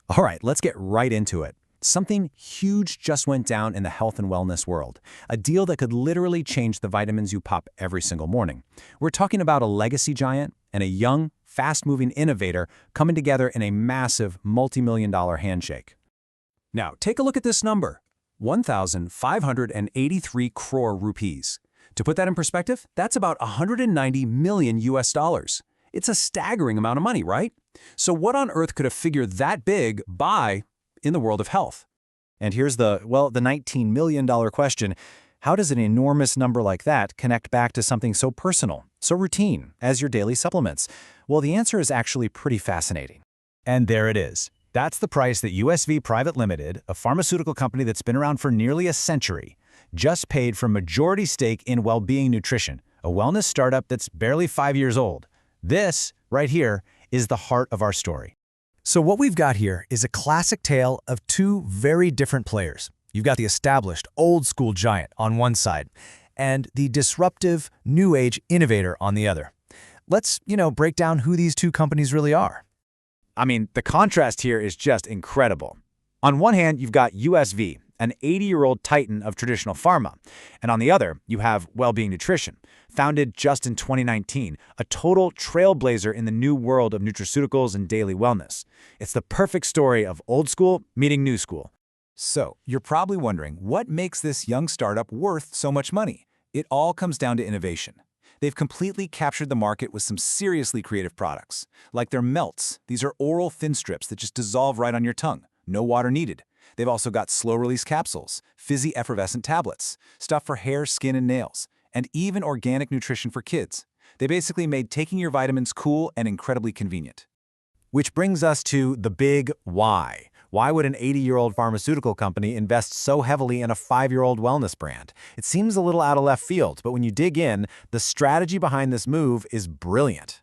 All right, let's get right into it. Something huge just went down in the health and wellness world, a deal that could literally change the vitamins you pop every single morning. We're talking about a legacy giant and a young, fast-moving innovator coming together in a massive multi-million-dollar handshake. Now, take a look at this number, 1,583 crore rupees. To put that in perspective, that's about 190 million US dollars. It's a staggering amount of money, right? So what on earth could a figure that big buy in the world of health? And here's the $19 million question. How does an enormous number like that connect back to something so personal, so routine, as your daily supplements? Well, the answer is actually pretty fascinating. And there it is. That's the price that USV Private Limited, a pharmaceutical company that's been around for nearly a century, just paid for majority stake in Wellbeing Nutrition, a wellness startup that's barely 5 years old. This, right here, is the heart of our story. So what we've got here is a classic tale of two very different players. You've got the established, old-school giant on one side, and the disruptive, new-age innovator on the other. Let's, break down who these two companies really are. I mean, the contrast here is just incredible. On one hand, you've got USV, an 80-year-old titan of traditional pharma. And on the other, you have Wellbeing Nutrition, founded just in 2019, a total trailblazer in the new world of nutraceuticals and daily wellness. It's the perfect story of old school meeting new school. So, you're probably wondering, what makes this young startup worth so much money? It all comes down to innovation. They've completely captured the market with some seriously creative products, like their melts. These are oral thin strips that just dissolve right on your tongue. No water needed. They've also got slow-release capsules, fizzy effervescent tablets, stuff for hair, skin, and nails, and even organic nutrition for kids. They basically made taking your vitamins cool and incredibly convenient. Which brings us to the big why. Why would an 80-year-old pharmaceutical company invest so heavily in a 5-year-old wellness brand? It seems a little out of left field, but when you dig in, the strategy behind this move is brilliant.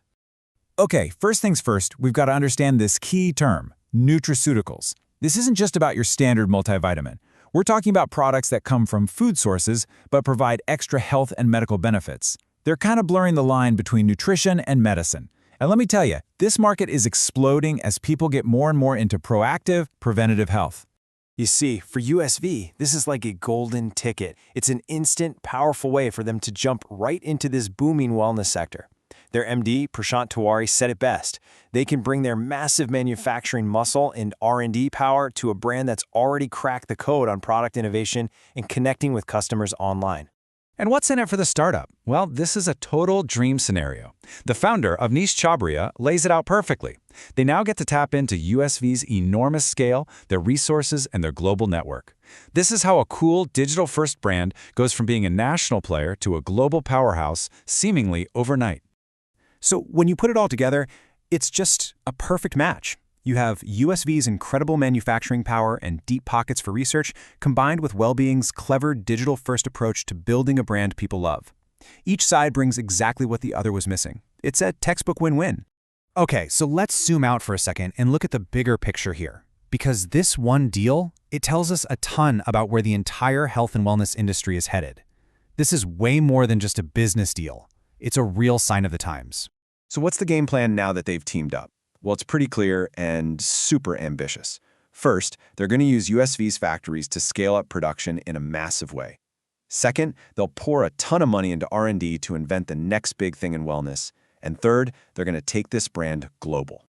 Okay, first things first, we've got to understand this key term, nutraceuticals. This isn't just about your standard multivitamin. We're talking about products that come from food sources but provide extra health and medical benefits. They're kind of blurring the line between nutrition and medicine. And let me tell you, this market is exploding as people get more and more into proactive, preventative health. You see, for USV, this is like a golden ticket. It's an instant, powerful way for them to jump right into this booming wellness sector. Their MD, Prashant Tiwari, said it best. They can bring their massive manufacturing muscle and R&D power to a brand that's already cracked the code on product innovation and connecting with customers online. And what's in it for the startup? Well, this is a total dream scenario. The founder, Avnish Chabria, lays it out perfectly. They now get to tap into USV's enormous scale, their resources, and their global network. This is how a cool, digital-first brand goes from being a national player to a global powerhouse, seemingly overnight. So when you put it all together, it's just a perfect match. You have USV's incredible manufacturing power and deep pockets for research, combined with Wellbeing's clever digital-first approach to building a brand people love. Each side brings exactly what the other was missing. It's a textbook win-win. Okay, so let's zoom out for a second and look at the bigger picture here. Because this one deal, it tells us a ton about where the entire health and wellness industry is headed. This is way more than just a business deal. It's a real sign of the times. So what's the game plan now that they've teamed up? Well, it's pretty clear and super ambitious. First, they're going to use USV's factories to scale up production in a massive way. Second, they'll pour a ton of money into R&D to invent the next big thing in wellness. And third, they're going to take this brand global.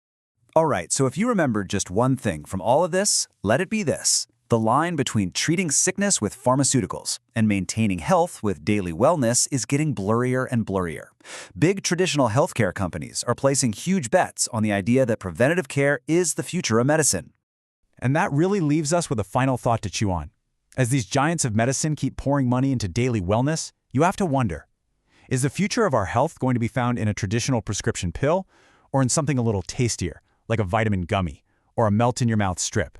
All right, so if you remember just one thing from all of this, let it be this. The line between treating sickness with pharmaceuticals and maintaining health with daily wellness is getting blurrier and blurrier. Big traditional healthcare companies are placing huge bets on the idea that preventative care is the future of medicine. And that really leaves us with a final thought to chew on. As these giants of medicine keep pouring money into daily wellness, you have to wonder, is the future of our health going to be found in a traditional prescription pill or in something a little tastier, like a vitamin gummy or a melt-in-your-mouth strip?